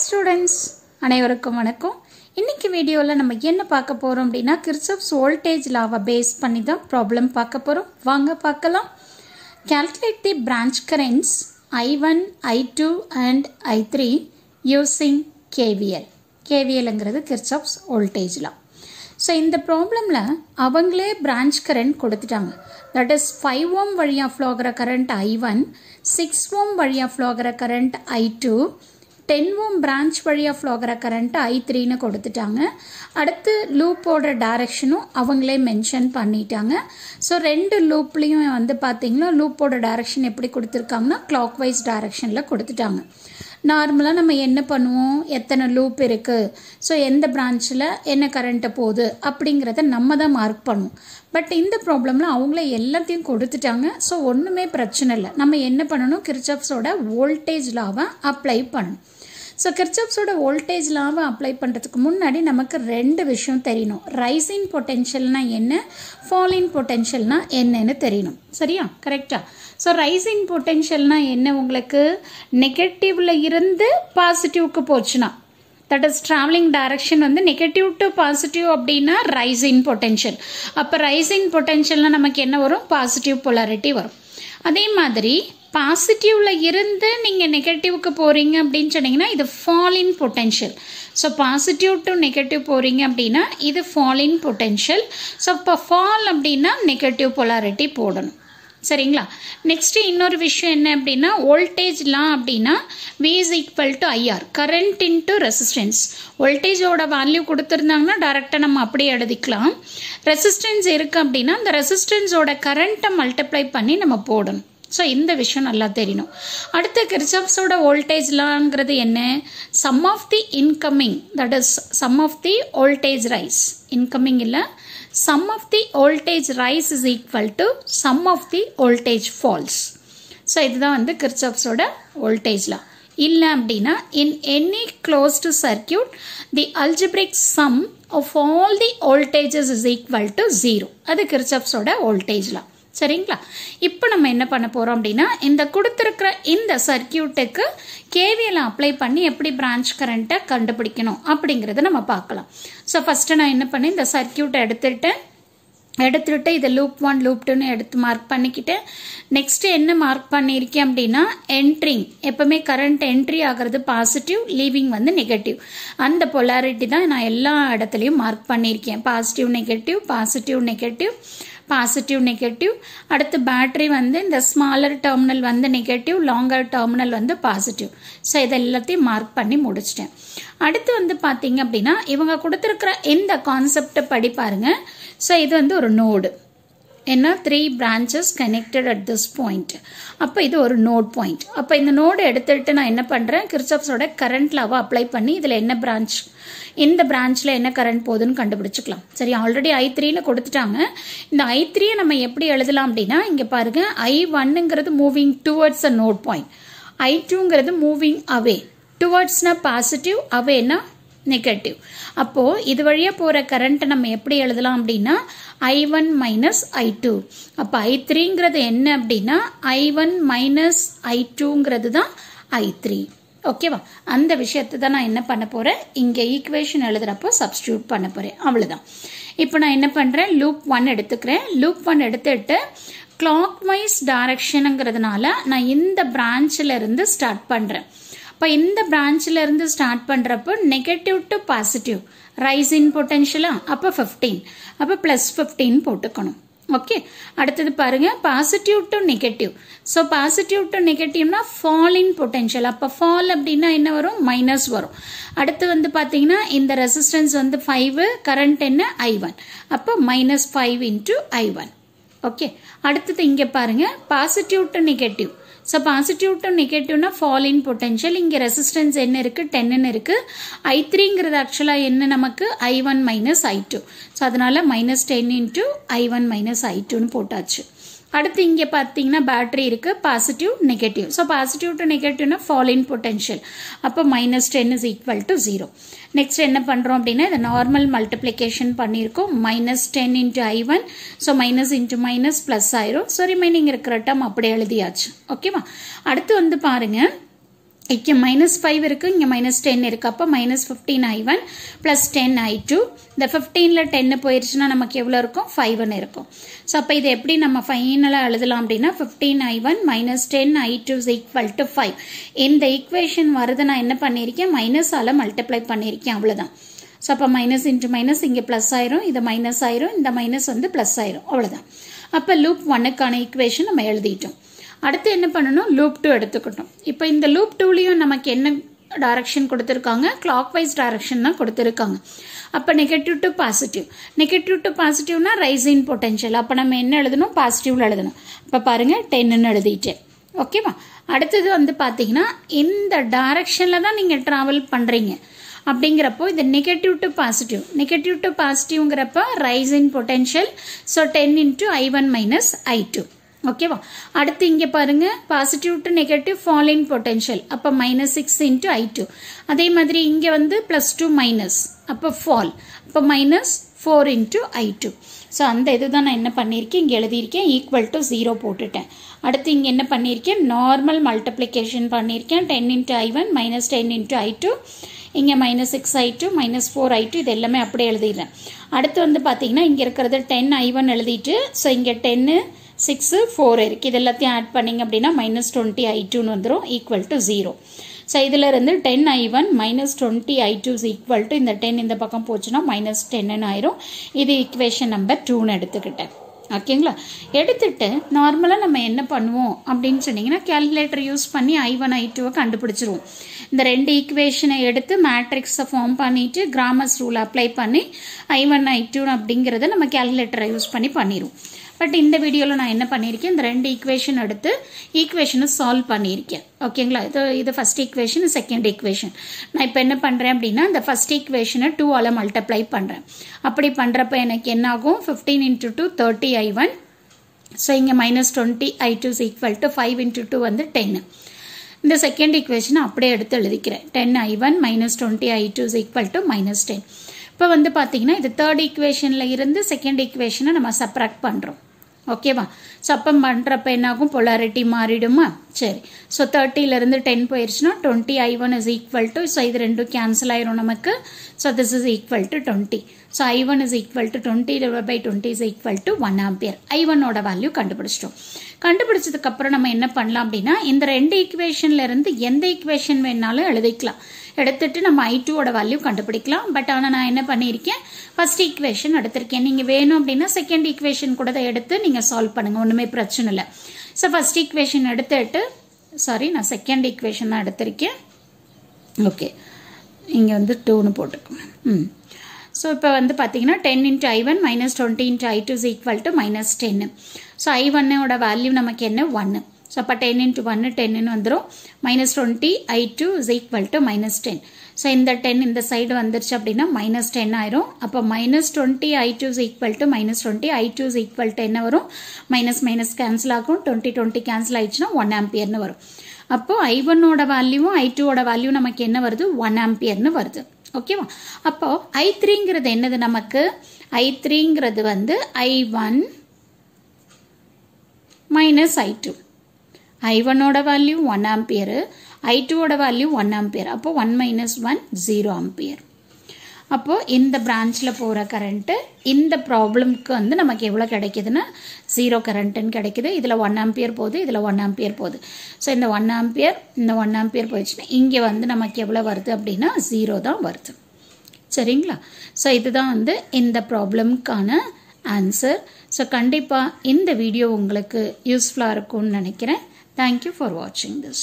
students அனைவருக்கும் வணக்கம். இன்னைக்கு வீடியோல நம்ம என்ன பார்க்க போறோம் அப்படினா Kirchhoff's voltage law பேஸ் பண்ணி தான் ப்ராப்ளம் பார்க்க போறோம். வாங்க பார்க்கலாம். Calculate the branch currents I1, I2 and I3 using KVL. KVLங்கிறது Kirchhoff's voltage law. So இந்த ப்ராப்ளம்ல அவங்களே branch current கொடுத்துட்டாங்க. That is 5 ohm வழியா flow ஆகுற current I1, 6 ohm வழியா flow ஆகுற current I2, 10 ohm branch வழியா flow ஆகுற current I3 னு கொடுத்துட்டாங்க. அடுத்து லூப்போட டைரக்ஷனும் அவங்களே மென்ஷன் பண்ணிட்டாங்க. ஸோ ரெண்டு லூப்லையும் வந்து பார்த்தீங்கன்னா லூப்போட டைரக்ஷன் எப்படி கொடுத்துருக்காங்கன்னா கிளாக் வைஸ் டைரக்ஷனில் கொடுத்துட்டாங்க. நார்மலாக நம்ம என்ன பண்ணுவோம், எத்தனை லூப் இருக்குது, ஸோ எந்த பிரான்ச்சில் என்ன கரண்ட்டு போகுது அப்படிங்கிறத நம்ம தான் மார்க் பண்ணுவோம். பட் இந்த ப்ராப்ளமில் அவங்களே எல்லாத்தையும் கொடுத்துட்டாங்க. ஸோ ஒன்றுமே பிரச்சனை இல்லை. நம்ம என்ன பண்ணணும், கிர்ச்சாஃப்ஸோட வோல்டேஜ் லாவை அப்ளை பண்ணணும். ஸோ கிர்ச்சாஃப்ஸோட வோல்டேஜ் லாவை அப்ளை பண்ணுறதுக்கு முன்னாடி நமக்கு ரெண்டு விஷயம் தெரியணும். ரைசிங் பொட்டென்ஷியல்னா என்ன, ஃபாலிங் பொட்டென்ஷியல்னா என்னன்னு தெரியணும். சரியா, கரெக்டா? ஸோ ரைசிங் பொட்டென்ஷியல்னா என்ன, உங்களுக்கு நெகட்டிவ்ல இருந்து பாசிட்டிவ்க்கு போச்சுன்னா, தட் இஸ் ட்ராவலிங் டைரக்ஷன் வந்து நெகட்டிவ் டு பாசிட்டிவ் அப்படின்னா ரைசிங் பொட்டென்ஷியல். அப்போ ரைசிங் பொட்டென்ஷியல்னா நமக்கு என்ன வரும், பாசிட்டிவ் பொலாரிட்டி வரும். அதே மாதிரி பாசிட்டிவ்ல இருந்து நீங்கள் நெகட்டிவ்க்கு போகிறீங்க அப்படின்னு சொன்னீங்கன்னா இது fallen potential. So positive to negative போகிறீங்க அப்படின்னா இது ஃபாலின் பொட்டென்ஷியல். ஸோ இப்போ ஃபால் அப்படின்னா நெகட்டிவ் பொலாரிட்டி போடணும். சரிங்களா? நெக்ஸ்ட் இன்னொரு விஷயம் என்ன அப்படின்னா, வோல்டேஜ் லா அப்படின்னா V is equal to IR, current into resistance. வோல்டேஜோட வேல்யூ கொடுத்துருந்தாங்கன்னா டைரெக்டாக நம்ம அப்படியே எழுதிக்கலாம். ரெசிஸ்டன்ஸ் இருக்குது அப்படின்னா அந்த ரெசிஸ்டன்ஸோட கரண்ட்டை மல்டிப்ளை பண்ணி நம்ம போடணும். ஸோ இந்த விஷயம் நல்லா தெரியணும். அடுத்து கிர்ச்சாஃப்ஸோட வோல்டேஜ் லாங்கிறது என்ன, sum of the incoming, that is sum of the voltage rise. Incoming இல்லை, sum of the voltage rise is equal to sum of the voltage falls. So இதுதான் வந்து கிர்ச்சாஃப்ஸோட voltage law. இல்லை அப்படின்னா in any closed circuit the algebraic sum of all the voltages is equal to 0. அது கிர்ச்சாஃப்ஸோட voltage law. சரிங்களா? இப்போ நம்ம என்ன பண்ண போறோம் அப்படின்னா, இந்த கொடுத்துருக்கிற இந்த சர்க்கியூட்டுக்கு கேவிஎல் அப்ளை பண்ணி எப்படி பிரான்ச் கரண்ட்டை கண்டுபிடிக்கணும் அப்படிங்கிறத நம்ம பார்க்கலாம். ஸோ ஃபர்ஸ்ட் நான் என்ன பண்ணேன், இந்த சர்க்கியூட்டை எடுத்துட்டு இதை லூப் 1 லூப் 2ன்னு எடுத்து மார்க் பண்ணிக்கிட்டேன். நெக்ஸ்ட் என்ன மார்க் பண்ணியிருக்கேன் அப்படின்னா, என்ட்ரிங், எப்பவுமே கரண்ட் என்ட்ரி ஆகிறது பாசிட்டிவ், லீவிங் வந்து நெகட்டிவ். அந்த பொலாரிட்டி தான் நான் எல்லா இடத்துலையும் மார்க் பண்ணியிருக்கேன். Positive negative, positive negative, positive negative. அடுத்து பேட்டரி வந்து இந்த ஸ்மாலர் டெர்மினல் வந்து நெகட்டிவ், லாங்கர் டெர்மினல் வந்து பாசிட்டிவ். ஸோ இது எல்லாத்தையும் மார்க் பண்ணி முடிச்சிட்டேன். அடுத்து வந்து பார்த்தீங்க அப்படின்னா இவங்க கொடுத்துருக்கிற இந்த கான்செப்டை படி பாருங்க. ஸோ இது வந்து ஒரு நோடு, என்ன 3 branches connected at this point. அப்போ இது ஒரு நோட் பாயிண்ட். அப்போ இந்த நோடு எடுத்துட்டு நான் என்ன பண்ணுறேன், கிர்ச்சாஃப்ஸோட கரண்ட் லாவை அப்ளை பண்ணி இதில் என்ன பிரான்ச், இந்த பிரான்ச்சில் என்ன கரண்ட் போகுதுன்னு கண்டுபிடிச்சிக்கலாம். சரி, ஆல்ரெடி I3ல கொடுத்துட்டாங்க. இந்த I3யை நம்ம எப்படி எழுதலாம் அப்படின்னா, இங்கே பாருங்க, I1ங்கிறது moving towards a node point, I2ங்கிறது மூவிங் அவே. டுவர்ட்ஸ்னா பாசிட்டிவ், அவேனா நெகட்டிவ். அப்போ இது வழியா போற கரண்ட் நம்ம எப்படி எழுதலாம் அப்படின்னா I1 மைனஸ் I2. அப்போ I3ங்கிறது என்ன அப்படின்னா I1 மைனஸ் I2ங்கிறது தான் I3. ஓகேவா? அந்த விஷயத்தை தான் நான் என்ன பண்ண போறேன், இங்க ஈக்குவேஷன் எழுதுறப்போ சப்ஸ்டியூட் பண்ண போறேன். அவ்வளவுதான். இப்போ நான் என்ன பண்றேன், லூப் 1 எடுத்துக்கிறேன். லூப் 1 எடுத்துட்டு கிளாக் வைஸ் டைரக்ஷனுங்கிறதுனால நான் இந்த பிரான்ச்ல இருந்து ஸ்டார்ட் பண்றேன். இப்போ இந்த பிரான்ச்ல இருந்து ஸ்டார்ட் பண்றப்போ negative to positive, rise in பொட்டென்ஷியலா, அப்போ 15, அப்போ +15 போட்டுக்கணும். ஓகே, அடுத்தது பாருங்க, positive to negative. So positive to நெகட்டிவ்னா ஃபால் இன் பொட்டென்ஷியல். அப்போ ஃபால் அப்படின்னா என்ன வரும், மைனஸ் வரும். அடுத்து வந்து பார்த்தீங்கன்னா இந்த ரெசிஸ்டன்ஸ் வந்து 5, கரண்ட் என்ன I1, அப்போ -5 இன்டூ I1. ஓகே, அடுத்தது இங்கே பாருங்க, positive to negative. So positive to நெகட்டிவ்னா ஃபால் இன் பொட்டென்ஷியல். இங்கே ரெசிஸ்டன்ஸ் என்ன இருக்கு, 10 இருக்கு. I3ங்கிறது ஆக்சுவலாக என்ன, நமக்கு I1 மைனஸ் I2. ஸோ அதனால -10 இன்டூ I1 மைனஸ் I2ன்னு போட்டாச்சு. அடுத்து இங்கே பார்த்தீங்கன்னா பேட்டரி இருக்கு, positive negative. So positive to நெகட்டிவ்னா ஃபால் இன் பொட்டென்ஷியல். அப்போ -10 இஸ் ஈக்குவல் டு 0. நெக்ஸ்ட் என்ன பண்றோம் அப்படின்னா, இதை நார்மல் மல்டிப்ளிகேஷன் பண்ணியிருக்கோம். -10 into I1. So minus into minus plus ஆயிரும். ஸோ ரிமைனிங் இருக்கிற டேர்ம் அப்படியே எழுதியாச்சு. ஓகேவா? அடுத்து வந்து பாருங்க, இங்கே -5 இருக்குது, இங்கே -10 இருக்குது. அப்போ -15I1 + 10I2. இந்த 15ல் 10 போயிடுச்சுன்னா நமக்கு எவ்வளோ இருக்கும்? 5ன்னு இருக்கும். ஸோ அப்போ இது எப்படி நம்ம ஃபைனலாக எழுதலாம் அப்படின்னா 15I1 - 10I2 = 5. இந்த ஈக்குவேஷன் வருது நான் என்ன பண்ணியிருக்கேன்? மைனஸால் மல்டிப்ளை பண்ணியிருக்கேன், அவ்வளோதான். ஸோ அப்போ மைனஸ் இன்ட்டு மைனஸ் இங்கே ப்ளஸ் ஆயிரும், இது மைனஸ் ஆயிரும், இந்த மைனஸ் வந்து ப்ளஸ் ஆயிரும், அவ்வளோதான். அப்போ லூப் 1க்கான ஈக்குவேஷன் நம்ம எழுதிட்டோம். அடுத்து என்ன பண்ணணும்? லூப் 2 எடுத்துக்கிட்டோம். இப்போ இந்த லூப் 2லையும் நமக்கு என்ன டைரக்ஷன் கொடுத்துருக்காங்க? கிளாக் வைஸ் டைரக்ஷன் தான் கொடுத்துருக்காங்க. அப்போ negative to positive. Negative to பாசிட்டிவ்னா ரைஸ் இன் பொட்டன்ஷியல். அப்போ நம்ம என்ன எழுதணும்? பாசிட்டிவ்ல எழுதணும். இப்போ பாருங்கள் 10ன்னு எழுதிட்டேன். ஓகேவா? அடுத்தது வந்து பார்த்தீங்கன்னா இந்த டைரக்ஷனில் தான் நீங்கள் ட்ராவல் பண்ணுறீங்க அப்படிங்கிறப்போ இது negative to positive. Negative to பாசிட்டிவ்ங்கிறப்ப rise in potential. So 10 × I1 - I2. ஓகேவா? அடுத்து இங்கே பாருங்க positive to negative fall in potential. அப்போ -6 × I2. அதே மாதிரி இங்கே வந்து +2 மைனஸ், அப்போ ஃபால். அப்போ -4 × I2. ஸோ அந்த இதுதான் நான் என்ன பண்ணியிருக்கேன்? இங்கே எழுதியிருக்கேன் =0 போட்டுட்டேன். அடுத்து இங்கே என்ன பண்ணியிருக்கேன்? நார்மல் மல்டிப்ளிகேஷன் பண்ணியிருக்கேன். 10 × I1 - 10 × I2. இங்கே -6I2 -4I2 இது எல்லாமே அப்படியே எழுதிடுறேன். அடுத்து வந்து பார்த்தீங்கன்னா இங்கே இருக்கிறது 10I1 எழுதிட்டு, ஸோ இங்கே 10 6 4 இருக்குது. இது எல்லாத்தையும் ஆட் பண்ணிங்க அப்படின்னா -20I2ன்னு வந்துடும் =0. ஸோ இதில் இருந்து 10I1 - 20I2 = இந்த 10 இந்த பக்கம் போச்சுன்னா -10ன்னு ஆயிரும். இது ஈக்குவேஷன் நம்பர் 2ன்னு எடுத்துக்கிட்டேன். ஓகேங்களா? எடுத்துட்டு நார்மலாக நம்ம என்ன பண்ணுவோம் அப்படின்னு சொன்னீங்கன்னா கேல்குலேட்டர் யூஸ் பண்ணி I1 I2 கண்டுபிடிச்சிருவோம். இந்த ரெண்டு ஈக்குவேஷனை எடுத்து மேட்ரிக்ஸை ஃபார்ம் பண்ணிட்டு கிராமஸ் ரூல் அப்ளை பண்ணி I1 I2 அப்படிங்கிறத நம்ம கேல்குலேட்டரை யூஸ் பண்ணி பண்ணிடுவோம். பட் இந்த வீடியோவில் நான் என்ன பண்ணியிருக்கேன்? இந்த ரெண்டு ஈக்குவேஷன் எடுத்து ஈக்குவேஷனை சால்வ் பண்ணியிருக்கேன். ஓகேங்களா? இது ஃபர்ஸ்ட் ஈக்குவேஷன், செகண்ட் ஈக்குவேஷன். நான் இப்போ என்ன பண்ணுறேன் அப்படின்னா இந்த ஃபர்ஸ்ட் ஈக்குவேஷனை 2ஆல் மல்டிப்ளை பண்ணுறேன். அப்படி பண்ணுறப்ப எனக்கு என்ன ஆகும்? 15 × 2 30I1. ஸோ இங்கே -20I2 = 5 × 2 வந்து 10. இந்த செகண்ட் ஈக்குவேஷனை அப்படியே எடுத்து எழுதிக்கிறேன். 10I1 - 20I2 = -10. இப்போ வந்து பார்த்தீங்கன்னா இது தேர்ட் ஈக்குவேஷனில் இருந்து செகண்ட் ஈக்குவேஷனை நம்ம சப்ராக்ட் பண்ணுறோம். ஓகேவா? ஸோ அப்போ பண்ணுறப்ப என்ன ஆகும்? பொலாரிட்டி மாறிடுமா? சரி. ஸோ 30லேருந்து 10 போயிடுச்சுன்னா 20I1 = ஸோ இது ரெண்டும் கேன்சல் ஆயிரும் நமக்கு. So this is = 20. ஸோ I1 = 20/20 = 1 ஆம்பியர். I1ஓட வேல்யூ கண்டுபிடிச்சிட்டோம். கண்டுபிடிச்சதுக்கு அப்புறம் நம்ம என்ன பண்ணலாம் அப்படின்னா இந்த ரெண்டு ஈக்குவேஷன்ல இருந்து எந்த ஈக்குவேஷன் வேணாலும் எழுதிக்கலாம். எடுத்துட்டு நம்ம I2ஓட வேல்யூ கண்டுபிடிக்கலாம். பட் ஆனால் நான் என்ன பண்ணியிருக்கேன்? ஃபர்ஸ்ட் ஈக்குவேஷன் எடுத்திருக்கேன். நீங்கள் வேணும் அப்படின்னா செகண்ட் ஈக்குவேஷன் கூட எடுத்து நீங்கள் சால்வ் பண்ணுங்க, ஒன்றுமே பிரச்சனை இல்லை. ஸோ ஃபர்ஸ்ட் ஈக்குவேஷன் எடுத்துட்டு, சாரி நான் செகண்ட் ஈக்குவேஷன் தான் எடுத்திருக்கேன். ஓகே, இங்கே வந்து 2ன்னு போட்டுக்கோங்க. ஸோ இப்போ வந்து பார்த்தீங்கன்னா 10 × I1 - 20 × I2 = -10. ஸோ I1ஓட வேல்யூ நமக்கு என்ன? 1. ஸோ அப்போ 10 × 1 10ன்னு வந்துடும். -20I2 = -10. ஸோ இந்த 10 இந்த சைடு வந்துருச்சு அப்படின்னா -10 ஆயிரும். அப்போ -20I2 = -20 I2 = என்ன வரும்? மைனஸ் கேன்சல் ஆகும். 20 கேன்சல் ஆயிடுச்சுன்னா 1 ஆம்பியர்னு வரும். அப்போ I1ஓட வேல்யூவும் I2ஓட வேல்யூ நமக்கு என்ன வருது? 1 ஆம்பியர்னு வருது. ஓகேவா? அப்போ I3ங்கிறது என்னது நமக்கு? I3ங்கிறது வந்து I1 - I2. I1ஓட வேல்யூ 1 ஆம்பியர், I2ஓட வேல்யூ 1 ஆம்பியர். அப்போ 1 - 1 0 ஆம்பியர். அப்போ இந்த பிரான்ச்சில் போகிற கரண்ட்டு இந்த ப்ராப்ளம்க்கு வந்து நமக்கு எவ்வளோ கிடைக்குதுன்னா 0 கரண்ட்டுன்னு கிடைக்குது. இதில் 1 ஆம்பியர் போகுது, இதில் 1 ஆம்பியர் போகுது. ஸோ இந்த 1 ஆம்பியர் இந்த 1 ஆம்பியர் போயிடுச்சுன்னா இங்கே வந்து நமக்கு எவ்வளோ வருது அப்படின்னா 0 தான் வருது. சரிங்களா? ஸோ இதுதான் வந்து இந்த ப்ராப்ளம்க்கான ஆன்சர். ஸோ கண்டிப்பாக இந்த வீடியோ உங்களுக்கு யூஸ்ஃபுல்லாக இருக்கும்னு நினைக்கிறேன். Thank you for watching this.